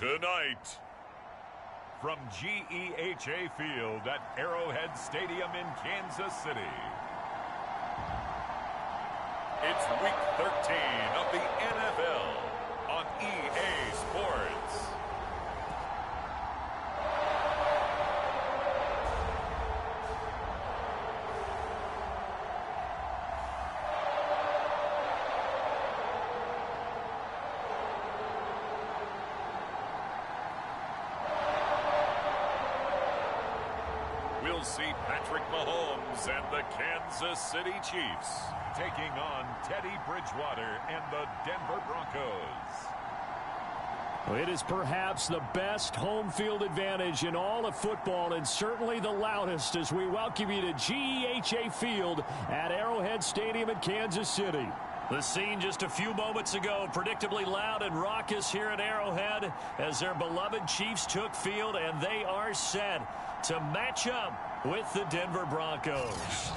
Tonight, from GEHA Field at Arrowhead Stadium in Kansas City, it's Week 13 of the NFL on EA Sports. We'll see Patrick Mahomes and the Kansas City Chiefs taking on Teddy Bridgewater and the Denver Broncos. It is perhaps the best home field advantage in all of football, and certainly the loudest, as we welcome you to GEHA Field at Arrowhead Stadium in Kansas City. The scene just a few moments ago, predictably loud and raucous here at Arrowhead as their beloved Chiefs took field, and they are set to match up with the Denver Broncos.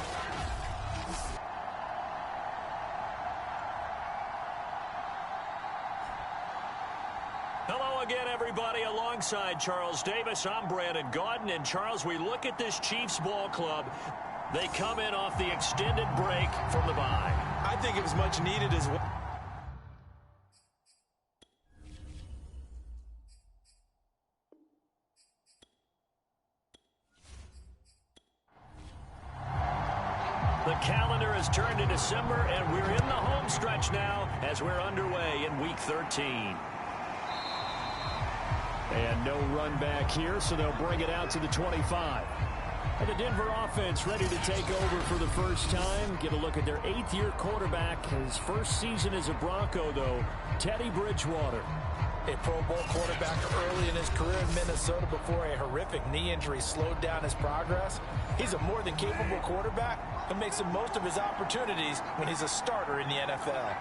Hello again, everybody. Alongside Charles Davis, I'm Brandon Gaudin. And Charles, we look at this Chiefs ball club. They come in off the extended break from the bye. I think it was much needed as well. The calendar has turned to December, and we're in the home stretch now as we're underway in Week 13. And no run back here, so they'll bring it out to the 25. And the Denver offense ready to take over for the first time. Get a look at their 8th-year quarterback. His first season as a Bronco, though, Teddy Bridgewater. A Pro Bowl quarterback early in his career in Minnesota before a horrific knee injury slowed down his progress. He's a more than capable quarterback who makes the most of his opportunities when he's a starter in the NFL.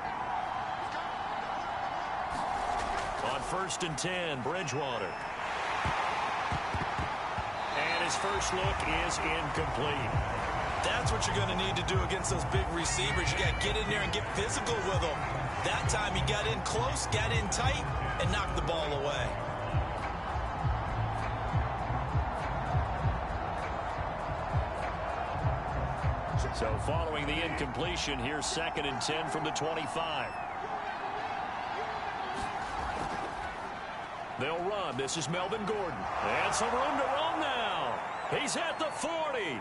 On 1st and 10, Bridgewater. And his first look is incomplete. That's what you're going to need to do against those big receivers. You got to get in there and get physical with them. That time he got in close, got in tight, and knocked the ball away. So following the incompletion, here's 2nd and 10 from the 25. They'll run. This is Melvin Gordon. And some room to roam now. He's at the 40,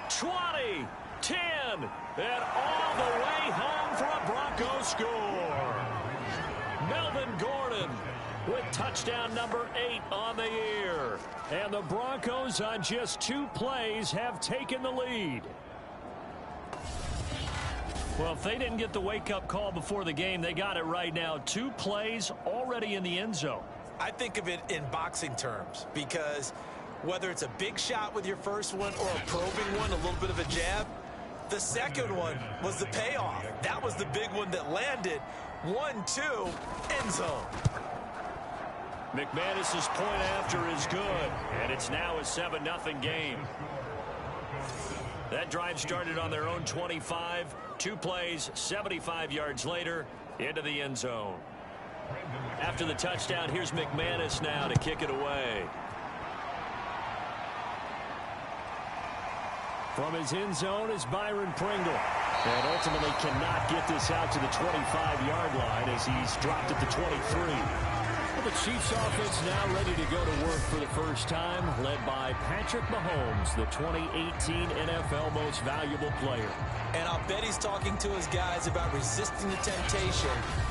20, 10, and all the way home for a Broncos score. Melvin Gordon with touchdown number 8 on the year. And the Broncos on just 2 plays have taken the lead. Well, if they didn't get the wake-up call before the game, they got it right now. 2 plays already in the end zone. I think of it in boxing terms because whether it's a big shot with your first one or a probing one, a little bit of a jab, the second one was the payoff. That was the big one that landed. 1-2, end zone. McManus's point after is good, and it's now a 7-0 game. That drive started on their own 25. 2 plays, 75 yards later, into the end zone. After the touchdown, here's McManus now to kick it away. From his end zone is Byron Pringle. And ultimately cannot get this out to the 25-yard line as he's dropped at the 23. Well, the Chiefs offense now ready to go to work for the first time, led by Patrick Mahomes, the 2018 NFL Most Valuable Player. And I'll bet he's talking to his guys about resisting the temptation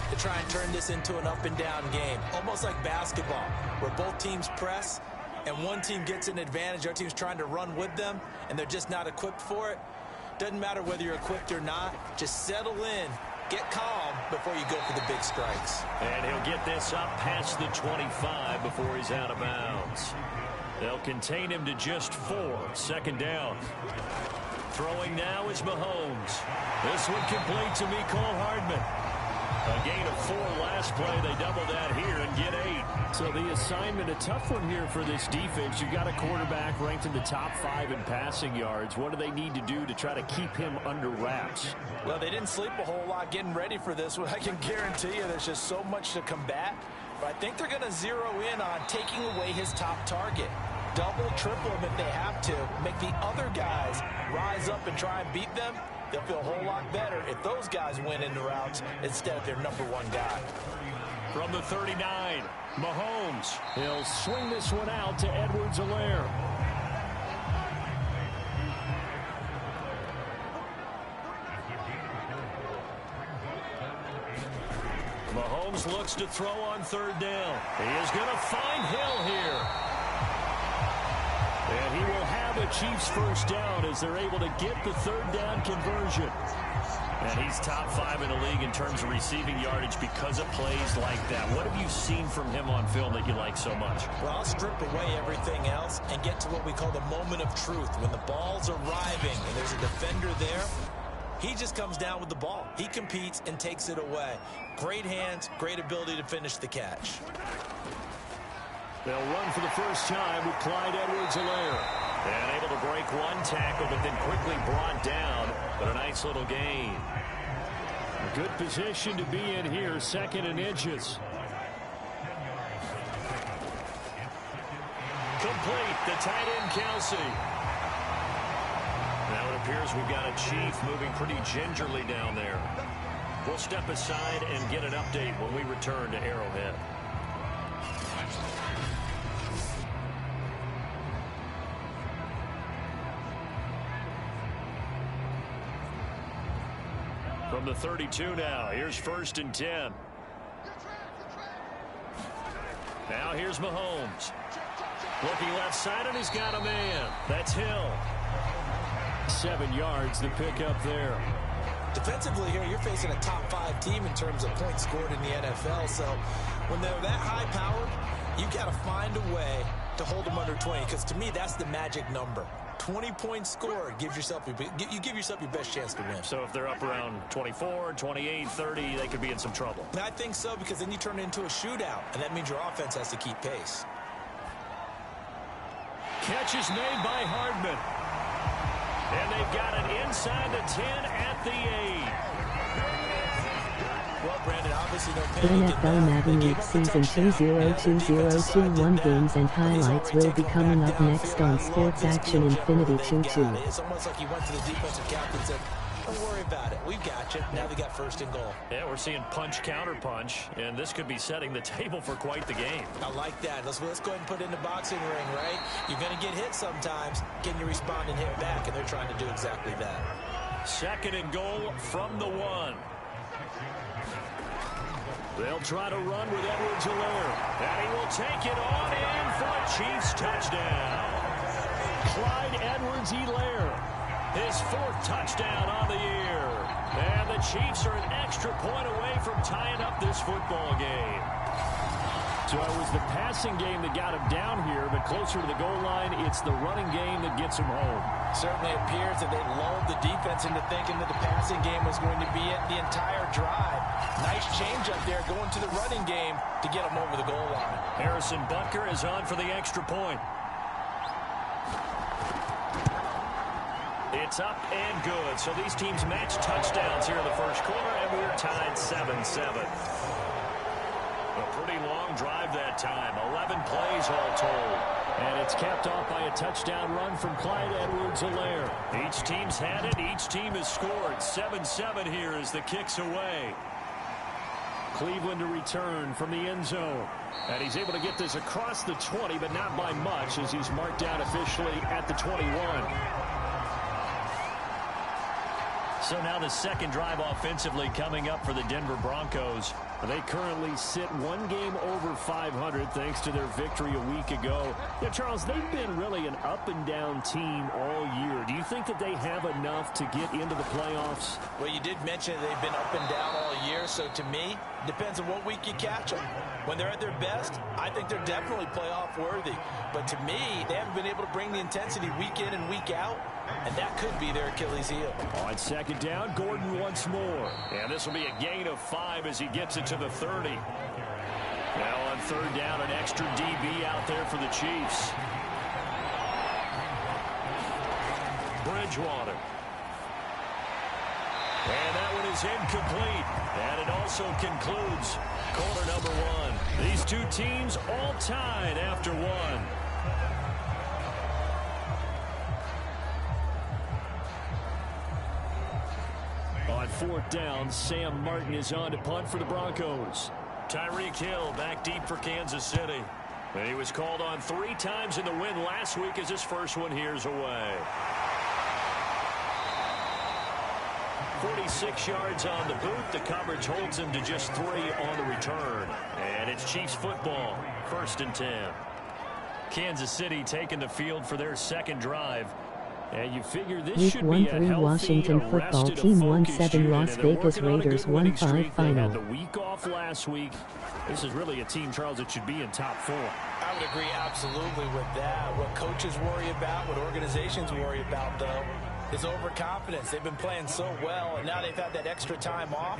to try and turn this into an up-and-down game, almost like basketball, where both teams press and one team gets an advantage, our team's trying to run with them, and they're just not equipped for it. Doesn't matter whether you're equipped or not. Just settle in, get calm before you go for the big strikes. And he'll get this up past the 25 before he's out of bounds. They'll contain him to just 4. 2nd down. Throwing now is Mahomes. This one complete to Mecole Hardman. A gain of 4 last play. They double that here and get 8. So the assignment, a tough one here for this defense. You've got a quarterback ranked in the top 5 in passing yards. What do they need to do to try to keep him under wraps? Well, they didn't sleep a whole lot getting ready for this one. I can guarantee you there's just so much to combat. But I think they're going to zero in on taking away his top target. Double, triple him if they have to. Make the other guys rise up and try and beat them. They'll feel a whole lot better if those guys win in the routes instead of their number one guy. From the 39, Mahomes. He'll swing this one out to Edwards-Helaire. Mahomes looks to throw on third down. He is going to find Hill here. And he will have a Chiefs first down as they're able to get the third down conversion. And he's top 5 in the league in terms of receiving yardage because of plays like that. What have you seen from him on film that you like so much? Well, I'll strip away everything else and get to what we call the moment of truth. When the ball's arriving and there's a defender there, he just comes down with the ball. He competes and takes it away. Great hands, great ability to finish the catch. They'll run for the first time with Clyde Edwards-Helaire. And able to break one tackle, but then quickly brought down. But a nice little gain. A good position to be in here, 2nd and inches. Complete, the tight end, Kelsey. Now it appears we've got a Chief moving pretty gingerly down there. We'll step aside and get an update when we return to Arrowhead. From the 32 now, here's 1st and 10. Now here's Mahomes. Looking left side, and he's got a man. That's Hill. 7 yards, the pickup there. Defensively here, you're facing a top 5 team in terms of points scored in the NFL. So when they're that high-powered, you've got to find a way to hold them under 20. Because to me, that's the magic number. 20 points scored gives yourself you give yourself your best chance to win. So if they're up around 24, 28, 30, they could be in some trouble. And I think so, because then you turn it into a shootout, and that means your offense has to keep pace. Catch is made by Hardman. And they've got it inside the 10 at the 8. Well, Brandon, obviously no panic. NFL Madden League Season 202021 games and highlights will be coming up next on Sports Action Infinity 22. It's almost like he went to the defensive captain and said, don't worry about it. We've got you. Now they got 1st and goal. Yeah, we're seeing punch, counter punch, and this could be setting the table for quite the game. I like that. Let's go ahead and put it in the boxing ring, right? You're going to get hit sometimes. Can you respond and hit back? And they're trying to do exactly that. 2nd and goal from the 1. They'll try to run with Edwards-Helaire. And he will take it on in for a Chiefs touchdown. Clyde Edwards-Helaire, his 4th touchdown on the year. And the Chiefs are an extra point away from tying up this football game. So it was the passing game that got him down here, but closer to the goal line, it's the running game that gets him home. Certainly appears that they lulled the defense into thinking that the passing game was going to be it the entire drive. Nice change up there going to the running game to get him over the goal line. Harrison Butker is on for the extra point. It's up and good. So these teams match touchdowns here in the first quarter, and we're tied 7-7. A pretty long drive that time. 11 plays all told. And it's capped off by a touchdown run from Clyde Edwards-Helaire. Each team's had it. Each team has scored. 7-7 here as the kick's away. Cleveland to return from the end zone. And he's able to get this across the 20, but not by much as he's marked down officially at the 21. So now the 2nd drive offensively coming up for the Denver Broncos. They currently sit 1 game over 500 thanks to their victory a week ago. Yeah, Charles, they've been really an up-and-down team all year. Do you think that they have enough to get into the playoffs? Well, you did mention they've been up and down all year, so to me, depends on what week you catch them. When they're at their best, I think they're definitely playoff worthy. But to me, they haven't been able to bring the intensity week in and week out, and that could be their Achilles heel. On 2nd down, Gordon once more. And this will be a gain of 5 as he gets it to the 30. Now on 3rd down, an extra DB out there for the Chiefs. Bridgewater. And that one is incomplete. And it also concludes quarter number one. These two teams all tied after one. On fourth down, Sam Martin is on to punt for the Broncos. Tyreek Hill back deep for Kansas City. And he was called on 3 times in the win last week as his first one here's away. 46 yards on the boot. The coverage holds him to just 3 on the return. And it's Chiefs football, 1st and 10. Kansas City taking the field for their second drive. And you figure this Week should 1 be a 3 healthy, Washington football team 1-7 Las Vegas Raiders 1-5 final. The week off last week. This is really a team, Charles, that should be in top 4. I would agree absolutely with that. What coaches worry about, what organizations worry about, though, is overconfidence. They've been playing so well, and now they've had that extra time off.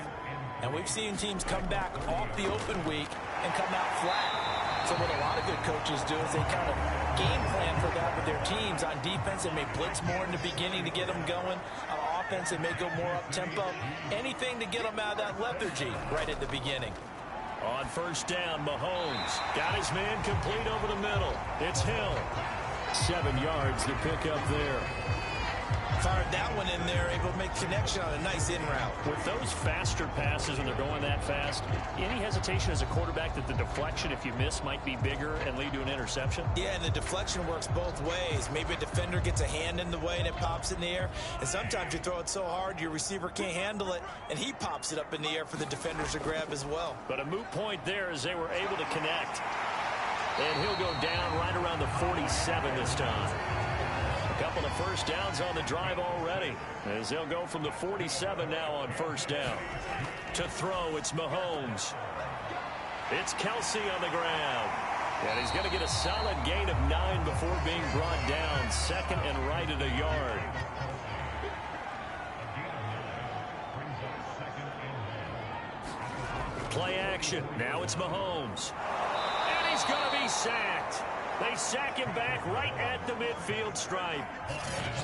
And we've seen teams come back off the open week and come out flat. So what a lot of good coaches do is they kind of game plan for that with their teams. On defense, they may blitz more in the beginning to get them going. On offense, they may go more up-tempo. Anything to get them out of that lethargy right at the beginning. On first down, Mahomes got his man complete over the middle. It's Hill. 7 yards to pick up there. Fired that one in there, able to make connection on a nice in route. With those faster passes when they're going that fast, any hesitation as a quarterback that the deflection, if you miss, might be bigger and lead to an interception? Yeah, and the deflection works both ways. Maybe a defender gets a hand in the way and it pops in the air. And sometimes you throw it so hard your receiver can't handle it, and he pops it up in the air for the defenders to grab as well. But a moot point there as they were able to connect. And he'll go down right around the 47 this time. A couple of first downs on the drive already, as they'll go from the 47 now on first down. To throw, it's Mahomes. It's Kelsey on the ground. And he's going to get a solid gain of 9 before being brought down. Second and right at a yard. Play action. Now it's Mahomes. And he's going to be sacked. They sack him back right at the midfield stripe.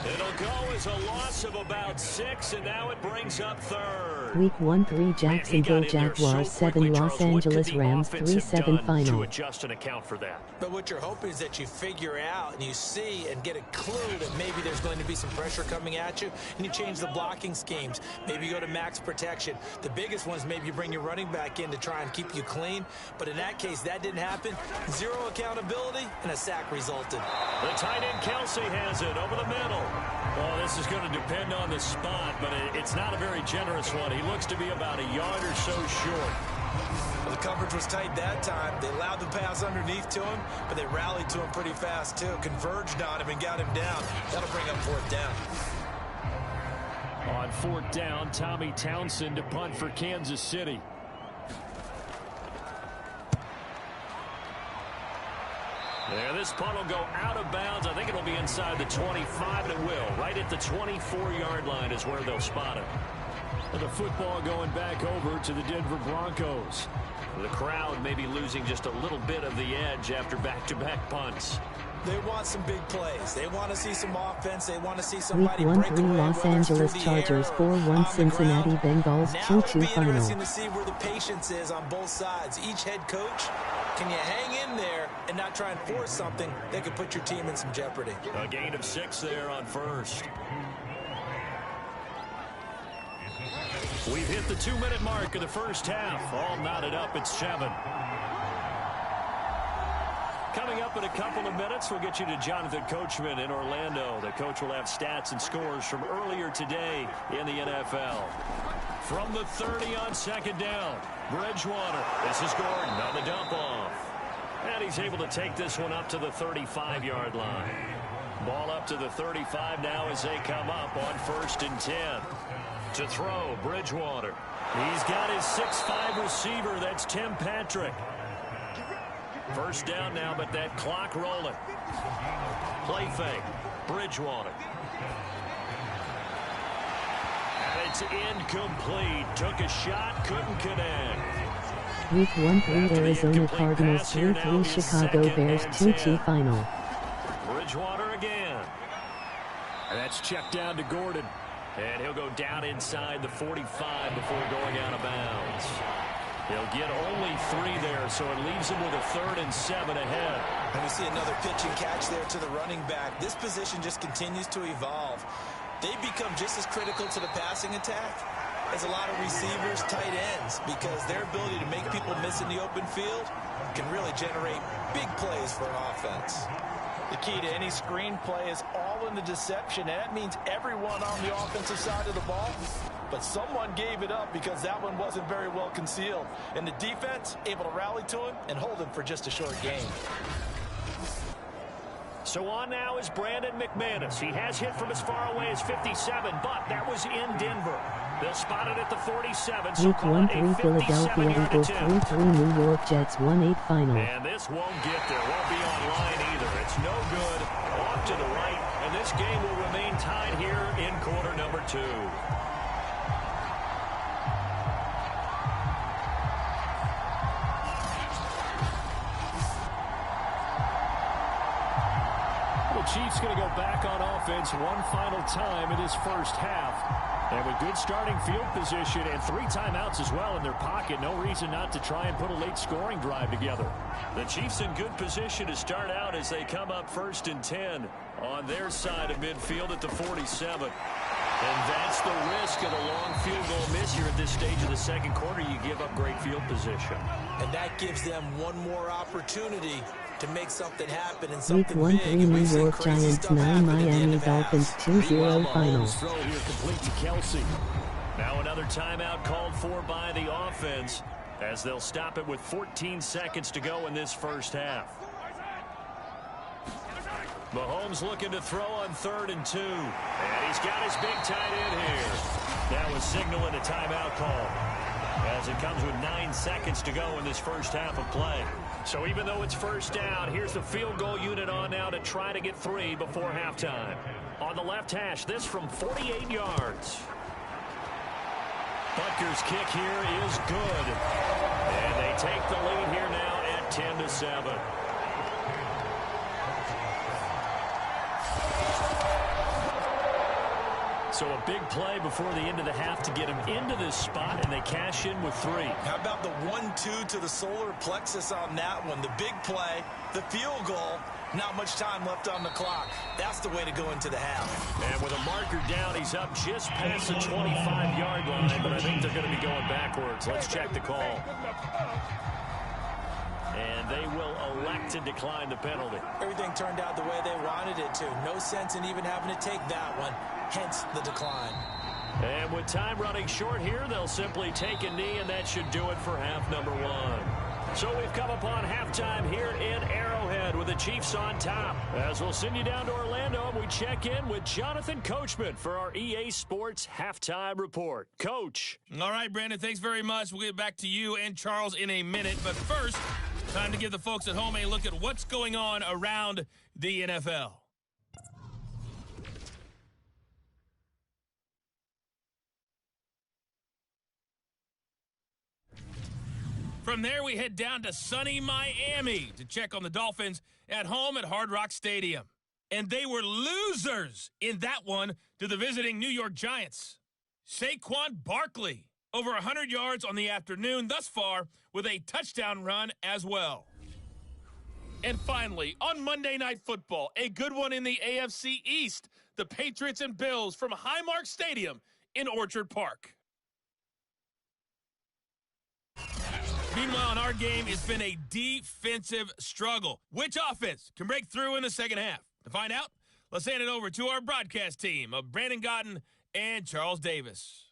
It'll go as a loss of about 6, and now it brings up third. Week 1 3 Jacksonville Jaguars 7 Los Angeles Rams 3-7 final. To adjust and account for that. But what you're hoping is that you figure out and you see and get a clue that maybe there's going to be some pressure coming at you, and you change the blocking schemes. Maybe you go to max protection. The biggest one is maybe you bring your running back in to try and keep you clean. But in that case, that didn't happen. 0 accountability, and a sack resulted. The tight end Kelsey has it over the middle. Well, this is going to depend on the spot, but it's not a very generous one. He looks to be about a yard or so short. Well, the coverage was tight that time. They allowed the pass underneath to him, but they rallied to him pretty fast, too. Converged on him and got him down. That'll bring up fourth down. On fourth down, Tommy Townsend to punt for Kansas City. Yeah, this punt will go out of bounds. I think it'll be inside the 25, and it will. Right at the 24-yard line is where they'll spot it. And the football going back over to the Denver Broncos. The crowd may be losing just a little bit of the edge after back-to-back punts. They want some big plays. They want to see some offense. They want to see Week somebody 1 break 3 away, Los whether it's through Angeles the Chargers air or 4-1 on the Cincinnati ground. Bengals Now 2-2 it'll be final. interesting to see where the patience is on both sides. Each head coach, can you hang in there and not try and force something that could put your team in some jeopardy? A gain of 6 there on first. We've hit the 2-minute mark of the first half. All knotted up at 7. Coming up in a couple of minutes, we'll get you to Jonathan Coachman in Orlando. The coach will have stats and scores from earlier today in the NFL. From the 30 on second down, Bridgewater. This is Gordon on the dump off. And he's able to take this one up to the 35-yard line. Ball up to the 35 now as they come up on 1st and 10. To throw, Bridgewater. He's got his 6'5 receiver. That's Tim Patrick. First down now, but that clock rolling. Play fake. Bridgewater. And it's incomplete. Took a shot, couldn't connect. Week 1 3 Arizona Cardinals 3-3 Chicago Bears 2-2 final. Bridgewater again. And that's checked down to Gordon. And he'll go down inside the 45 before going out of bounds. He'll get only 3 there, so it leaves him with a 3rd and 7 ahead. And we see another pitch and catch there to the running back. This position just continues to evolve. They become just as critical to the passing attack as a lot of receivers, tight ends, because their ability to make people miss in the open field can really generate big plays for an offense. The key to any screen play is all in the deception, and that means everyone on the offensive side of the ball. But someone gave it up because that one wasn't very well concealed. And the defense able to rally to him and hold him for just a short gain. So on now is Brandon McManus. He has hit from as far away as 57, but that was in Denver. They'll spot it at the 47. So Week 1-3 Philadelphia Eagles 3-3 New York Jets 1-8 final. And this won't get there. Won't be online either. It's no good. Off to the right. And this game will remain tied here in quarter number 2. Chiefs going to go back on offense one final time in this first half. And with good starting field position and 3 timeouts as well in their pocket, no reason not to try and put a late scoring drive together. The Chiefs in good position to start out as they come up 1st and 10 on their side of midfield at the 47. And that's the risk of a long field goal miss here at this stage of the second quarter. You give up great field position. And that gives them one more opportunity to make something happen and Week something 1-3 big. New York Giants 9 Miami Dolphins 2-0 final. Throw here complete to Kelsey. Now another timeout called for by the offense as they'll stop it with 14 seconds to go in this first half. Mahomes looking to throw on 3rd and 2. And he's got his big tight end here. That was signaling a timeout call as it comes with 9 seconds to go in this first half of play. So even though it's first down, here's the field goal unit on now to try to get 3 before halftime. On the left hash, this from 48 yards. Butker's kick here is good. And they take the lead here now at 10-7. So a big play before the end of the half to get him into this spot, and they cash in with 3. How about the 1-2 to the solar plexus on that one? The big play, the field goal, not much time left on the clock. That's the way to go into the half. And with a marker down, he's up just past the 25-yard line, but I think they're going to be going backwards. Let's check the call. And they will elect to decline the penalty. Everything turned out the way they wanted it to. No sense in even having to take that one. Hence the decline. And with time running short here, they'll simply take a knee, and that should do it for half number 1. So we've come upon halftime here in Arrowhead with the Chiefs on top. As we'll send you down to Orlando, and we check in with Jonathan Coachman for our EA Sports Halftime Report. Coach. All right, Brandon, thanks very much. We'll get back to you and Charles in a minute. But first, time to give the folks at home a look at what's going on around the NFL. From there, we head down to sunny Miami to check on the Dolphins at home at Hard Rock Stadium. And they were losers in that one to the visiting New York Giants. Saquon Barkley, over 100 yards on the afternoon thus far with a touchdown run as well. And finally, on Monday Night Football, a good one in the AFC East, the Patriots and Bills from Highmark Stadium in Orchard Park. Meanwhile, in our game, it's been a defensive struggle. Which offense can break through in the second half? To find out, let's hand it over to our broadcast team of Brandon Gotten and Charles Davis.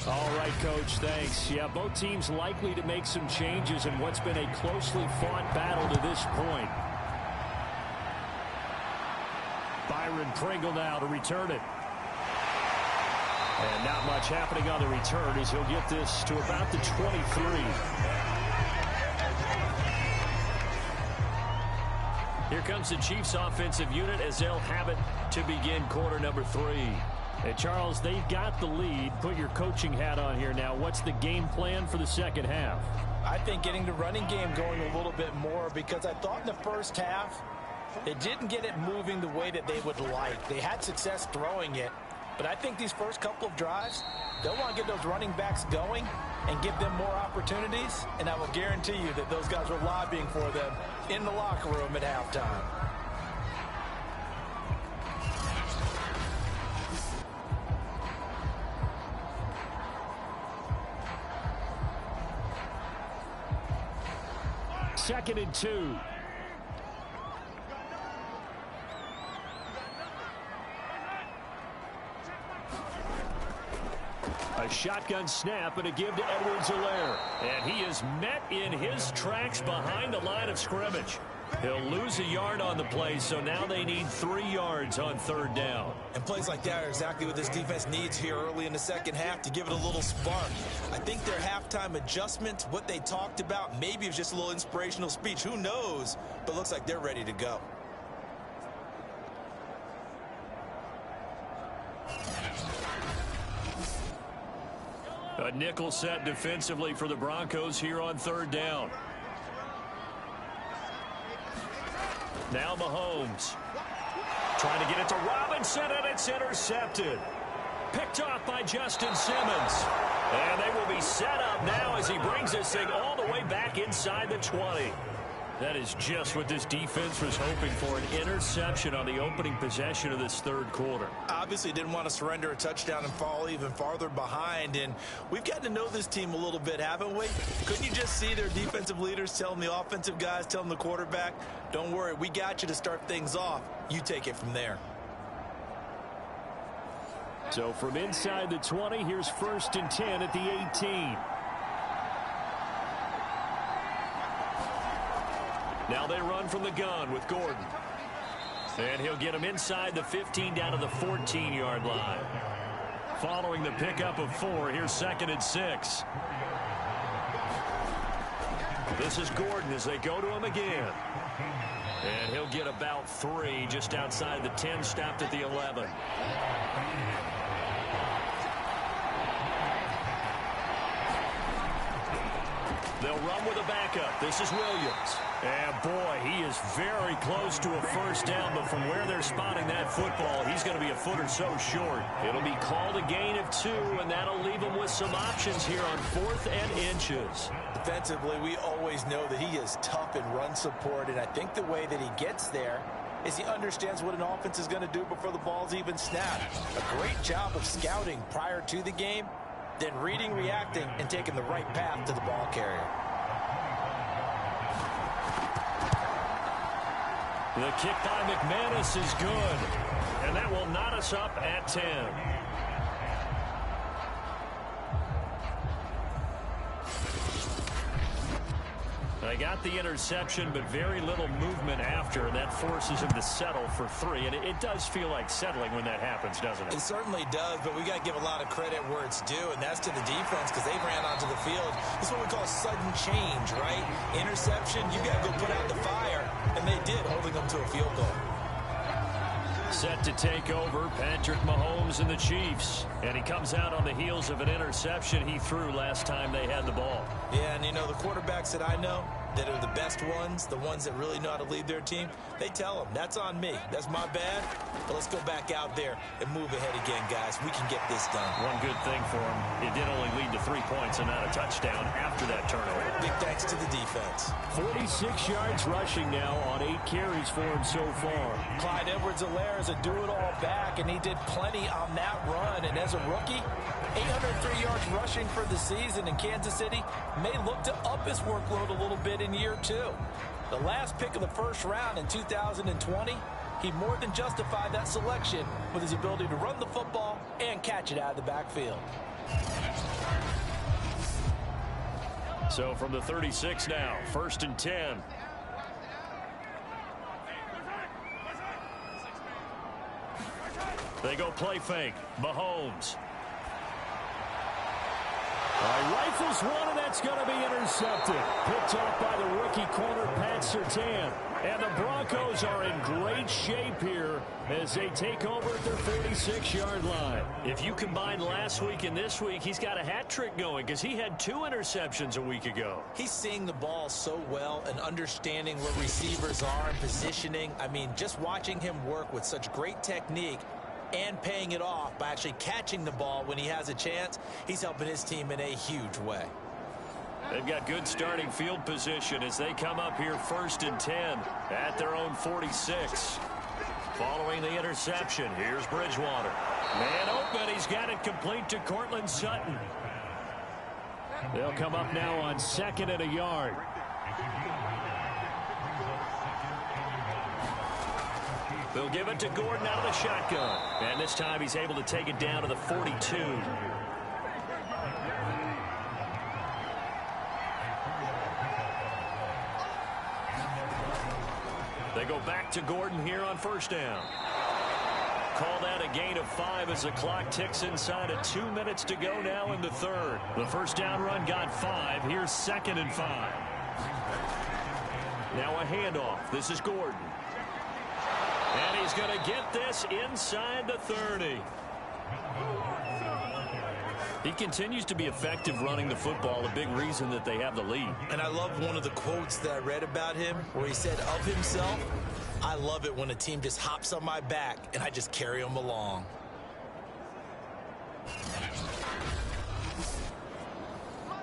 All right, Coach, thanks. Yeah, both teams likely to make some changes in what's been a closely fought battle to this point. Byron Pringle now to return it. And not much happening on the return as he'll get this to about the 23. Here comes the Chiefs offensive unit as they'll have it to begin quarter number 3. And Charles, they've got the lead. Put your coaching hat on here now. What's the game plan for the second half? I think getting the running game going a little bit more, because I thought in the first half they didn't get it moving the way that they would like. They had success throwing it, but I think these first couple of drives, they'll want to get those running backs going and give them more opportunities, and I will guarantee you that those guys were lobbying for them in the locker room at halftime. Second and 2. A shotgun snap and a give to Edwards-Helaire. And he is met in his tracks behind the line of scrimmage. He'll lose a yard on the play, so now they need 3 yards on third down. And plays like that are exactly what this defense needs here early in the second half to give it a little spark. I think their halftime adjustment, what they talked about, maybe it was just a little inspirational speech. Who knows? But looks like they're ready to go. A nickel set defensively for the Broncos here on third down. Now Mahomes trying to get it to Robinson, and it's intercepted. Picked off by Justin Simmons. And they will be set up now as he brings this thing all the way back inside the 20. That is just what this defense was hoping for, an interception on the opening possession of this third quarter. Obviously didn't want to surrender a touchdown and fall even farther behind, and we've gotten to know this team a little bit, haven't we? Couldn't you just see their defensive leaders telling the offensive guys, telling the quarterback, don't worry, we got you to start things off. You take it from there. So from inside the 20, here's 1st and 10 at the 18. Now they run from the gun with Gordon. And he'll get him inside the 15 down to the 14-yard line. Following the pickup of 4, here's 2nd and 6. This is Gordon as they go to him again. And he'll get about 3 just outside the 10, stopped at the 11. They'll run with a backup. This is Williams. And, boy, he is very close to a first down, but from where they're spotting that football, he's going to be a foot or so short. It'll be called a gain of 2, and that'll leave him with some options here on 4th and inches. Defensively, we always know that he is tough in run support, and I think the way that he gets there is he understands what an offense is going to do before the ball's even snapped. A great job of scouting prior to the game, then reading, reacting, and taking the right path to the ball carrier. The kick by McManus is good, and that will knot us up at 10. They got the interception, but very little movement after, and that forces him to settle for 3. And it does feel like settling when that happens, doesn't it? It certainly does, but we got to give a lot of credit where it's due, and that's to the defense because they ran onto the field. This is what we call sudden change, right? Interception, you got to go put out the fire, and they did, holding them to a field goal. Set to take over, Patrick Mahomes and the Chiefs. And he comes out on the heels of an interception he threw last time they had the ball. Yeah, and you know, the quarterbacks that I know that are the best ones, the ones that really know how to lead their team, they tell them, that's on me. That's my bad. But let's go back out there and move ahead again, guys. We can get this done. One good thing for him, it did only lead to 3 points and not a touchdown after that turnover. Big thanks to the defense. 46 yards rushing now on 8 carries for him so far. Clyde Edwards-Helaire is a do-it-all back, and he did plenty on that run. And as a rookie, 803 yards rushing for the season, in Kansas City may look to up his workload a little bit in year 2. The last pick of the first round in 2020, he more than justified that selection with his ability to run the football and catch it out of the backfield. So from the 36 now, 1st and 10. They go play fake. Mahomes. Rifles one, and that's going to be intercepted. intercepted. Picked off by the rookie corner, Pat Surtain. And the Broncos are in great shape here as they take over at their 46-yard line. If you combine last week and this week, he's got a hat trick going because he had 2 interceptions a week ago. He's seeing the ball so well and understanding where receivers are and positioning. I mean, just watching him work with such great technique and paying it off by actually catching the ball when he has a chance, he's helping his team in a huge way. They've got good starting field position as they come up here 1st and 10 at their own 46. Following the interception, here's Bridgewater. Man open, he's got it complete to Cortland Sutton. They'll come up now on 2nd and a yard. They'll give it to Gordon out of the shotgun. And this time he's able to take it down to the 42. They go back to Gordon here on 1st down. Call that a gain of 5 as the clock ticks inside of 2 minutes to go now in the 3rd. The 1st down run got 5. Here's 2nd and 5. Now a handoff. This is Gordon. And he's going to get this inside the 30. He continues to be effective running the football, a big reason that they have the lead. And I love one of the quotes that I read about him where he said of himself, "I love it when a team just hops on my back and I just carry them along."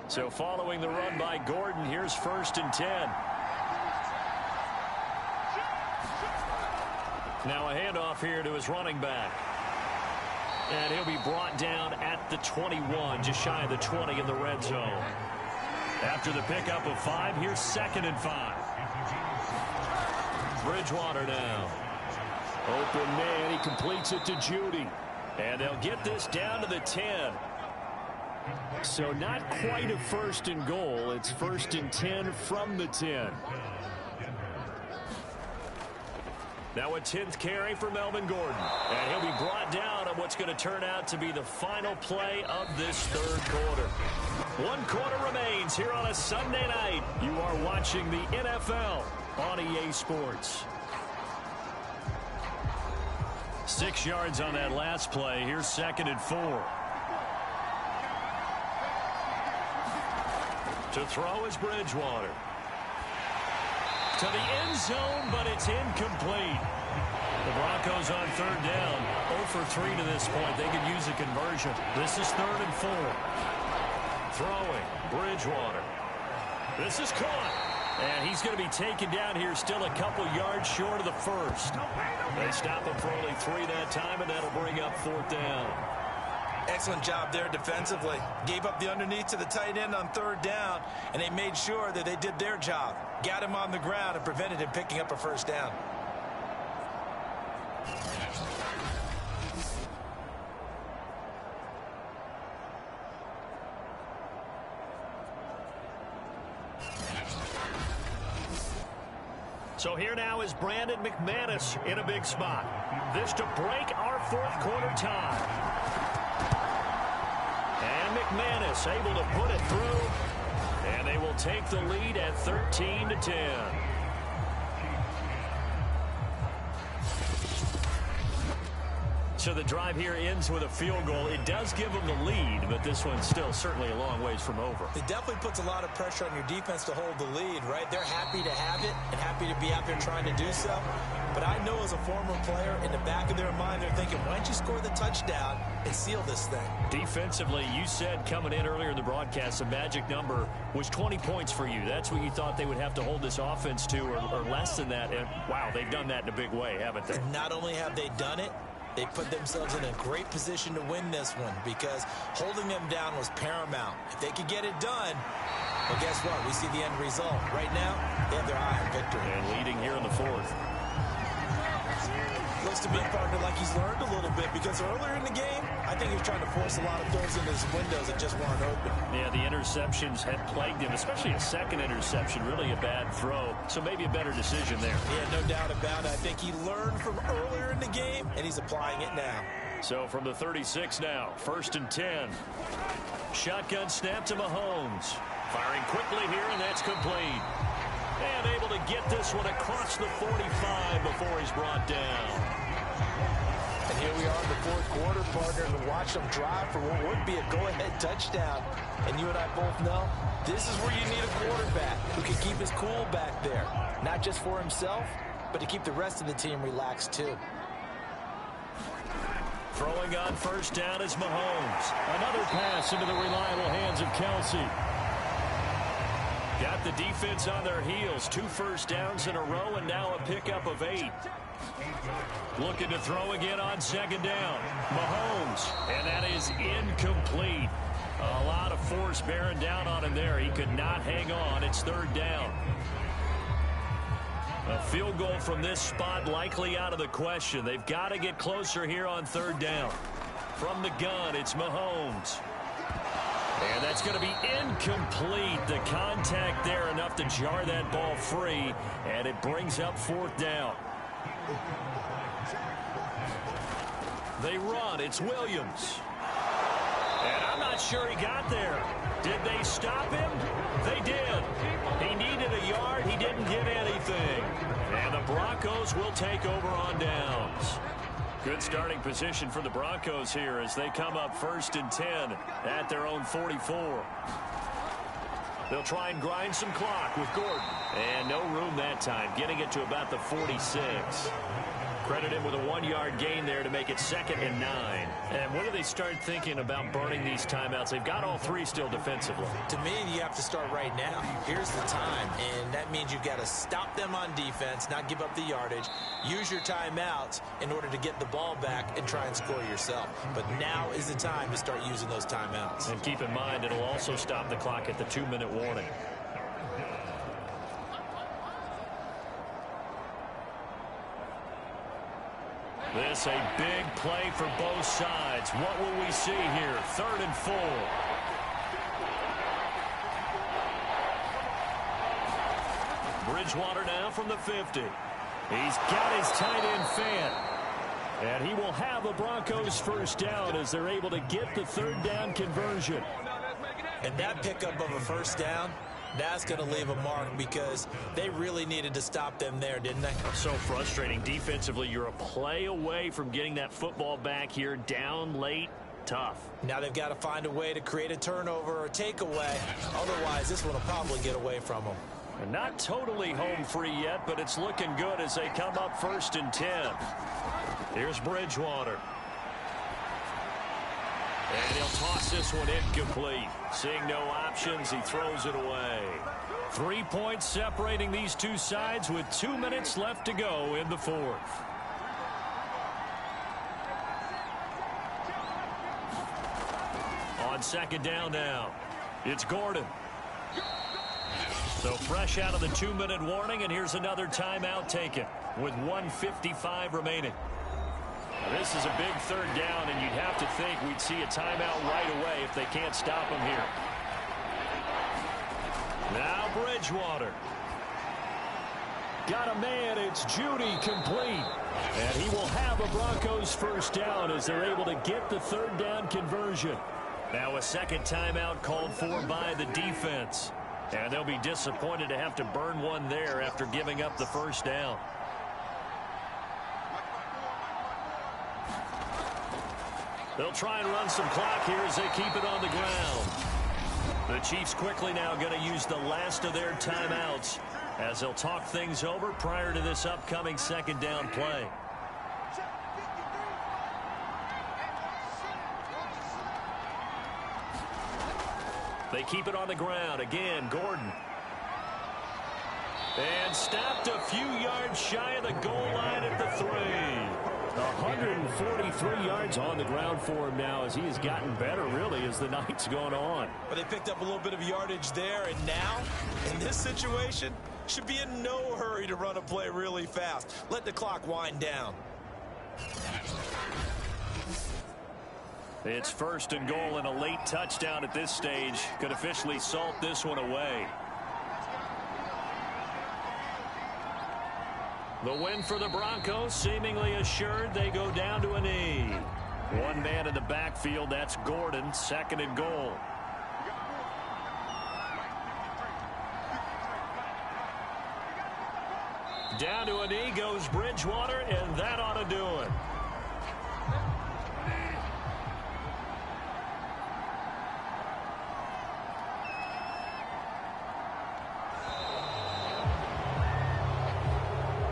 So following the run by Gordon, here's 1st and 10. Now a handoff here to his running back. And he'll be brought down at the 21, just shy of the 20 in the red zone. After the pickup of 5, here's 2nd and 5. Bridgewater now. Open man, he completes it to Judy. And they'll get this down to the 10. So not quite a 1st and goal. It's 1st and 10 from the 10. Now a 10th carry for Melvin Gordon. And he'll be brought down on what's going to turn out to be the final play of this 3rd quarter. 1 quarter remains here on a Sunday night. You are watching the NFL on EA Sports. 6 yards on that last play. Here's 2nd and 4. To throw is Bridgewater. To the end zone, but it's incomplete. The Broncos on 3rd down. 0 for 3 to this point. They could use a conversion. This is 3rd and 4. Throwing, Bridgewater. This is caught. And he's going to be taken down here still a couple yards short of the 1st. They stop him for only 3 that time, and that'll bring up 4th down. Excellent job there defensively. Gave up the underneath to the tight end on 3rd down, and they made sure that they did their job. Got him on the ground and prevented him picking up a 1st down. So here now is Brandon McManus in a big spot. This to break our 4th quarter tie. And McManus able to put it through. And they will take the lead at 13-10. So the drive here ends with a field goal. It does give them the lead, but this one's still certainly a long ways from over. It definitely puts a lot of pressure on your defense to hold the lead, right? They're happy to have it and happy to be out there trying to do so. But I know as a former player, in the back of their mind, they're thinking, why don't you score the touchdown and seal this thing? Defensively, you said coming in earlier in the broadcast, the magic number was 20 points for you. That's what you thought they would have to hold this offense to, or less than that. And, wow, they've done that in a big way, haven't they? Not only have they done it, they put themselves in a great position to win this one because holding them down was paramount. If they could get it done, well, guess what? We see the end result. Right now, they have their eye on victory. And leading here in the 4th. Looks to me, partner, like he's learned a little bit because earlier in the game, I think he was trying to force a lot of throws into his windows that just weren't open. Yeah, the interceptions had plagued him, especially a 2nd interception, really a bad throw. So maybe a better decision there. Yeah, no doubt about it. I think he learned from earlier in the game, and he's applying it now. So from the 36 now, 1st and 10. Shotgun snap to Mahomes. Firing quickly here, and that's complete. And able to get this one across the 45 before he's brought down. And here we are in the fourth quarter, partner, and watch them drive for what would be a go-ahead touchdown. And you and I both know this is where you need a quarterback who can keep his cool back there. Not just for himself, but to keep the rest of the team relaxed too. Throwing on first down is Mahomes. Another pass into the reliable hands of Kelsey. Got the defense on their heels. 2 first downs in a row, and now a pickup of 8. Looking to throw again on second down. Mahomes, and that is incomplete. A lot of force bearing down on him there. He could not hang on. It's third down. A field goal from this spot likely out of the question. They've got to get closer here on third down. From the gun, it's Mahomes. And that's going to be incomplete. The contact there enough to jar that ball free, and it brings up fourth down. They run. It's Williams. And I'm not sure he got there. Did they stop him? They did. He needed a yard. He didn't get anything. And the Broncos will take over on downs. Good starting position for the Broncos here as they come up 1st and 10 at their own 44. They'll try and grind some clock with Gordon. And no room that time, getting it to about the 46. Credit him with a 1-yard gain there to make it 2nd and 9. And when do they start thinking about burning these timeouts? They've got all 3 still defensively. To me, you have to start right now. Here's the time, and that means you've got to stop them on defense, not give up the yardage. Use your timeouts in order to get the ball back and try and score yourself. But now is the time to start using those timeouts. And keep in mind, it'll also stop the clock at the 2-minute warning. This a big play for both sides. What will we see here? 3rd and 4. Bridgewater now from the 50. He's got his tight end fan. And he will have the Broncos first down as they're able to get the 3rd down conversion. And that pickup of a first down, that's going to leave a mark because they really needed to stop them there, didn't they? So frustrating. Defensively, you're a play away from getting that football back here down late. Tough. Now they've got to find a way to create a turnover or takeaway. Otherwise, this one will probably get away from them. And not totally home free yet, but it's looking good as they come up 1st and 10. Here's Bridgewater. And he'll toss this one incomplete. Seeing no options, he throws it away. 3 points separating these two sides with 2 minutes left to go in the 4th. On second down now, it's Gordon. So fresh out of the 2-minute warning, and here's another timeout taken with 1:55 remaining. This is a big 3rd down, and you'd have to think we'd see a timeout right away if they can't stop him here. Now Bridgewater. Got a man. It's Judy complete. And he will have a Broncos first down as they're able to get the 3rd down conversion. Now a second timeout called for by the defense. And they'll be disappointed to have to burn one there after giving up the first down. They'll try and run some clock here as they keep it on the ground. The Chiefs quickly now going to use the last of their timeouts as they'll talk things over prior to this upcoming 2nd down play. They keep it on the ground. Again, Gordon. And stopped a few yards shy of the goal line at the 3. 143 yards on the ground for him now as he has gotten better, really, as the night's gone on. But they picked up a little bit of yardage there, and now, in this situation, should be in no hurry to run a play really fast. Let the clock wind down. It's 1st and goal, and a late touchdown at this stage could officially salt this one away. The win for the Broncos seemingly assured. They go down to a knee. One man in the backfield. That's Gordon. 2nd and goal. Down to a knee goes Bridgewater, and that ought to do it.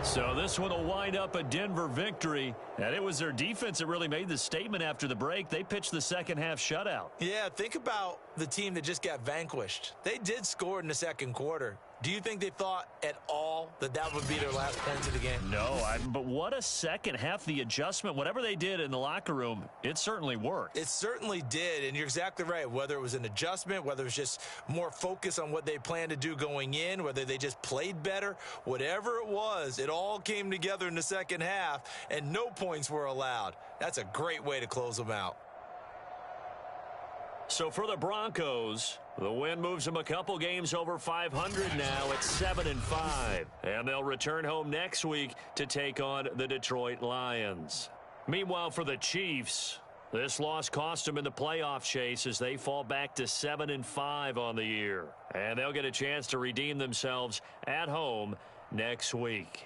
So this one will wind up a Denver victory, and it was their defense that really made the statement after the break. They pitched the second half shutout. Yeah, think about the team that just got vanquished. They did score in the second quarter. Do you think they thought at all that that would be their last points of the game? No, but what a second half. The adjustment, whatever they did in the locker room, it certainly worked. It certainly did, and you're exactly right. Whether it was an adjustment, whether it was just more focus on what they planned to do going in, whether they just played better, whatever it was, it all came together in the second half, and no points were allowed. That's a great way to close them out. So for the Broncos, the win moves them a couple games over 500 now at 7-5. And they'll return home next week to take on the Detroit Lions. Meanwhile, for the Chiefs, this loss cost them in the playoff chase as they fall back to 7-5 on the year. And they'll get a chance to redeem themselves at home next week.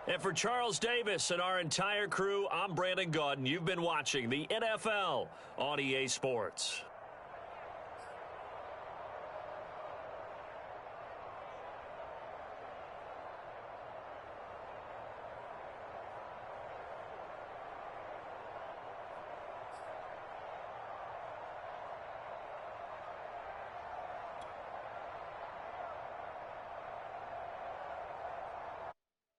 And for Charles Davis and our entire crew, I'm Brandon Gaudin. You've been watching the NFL on EA Sports.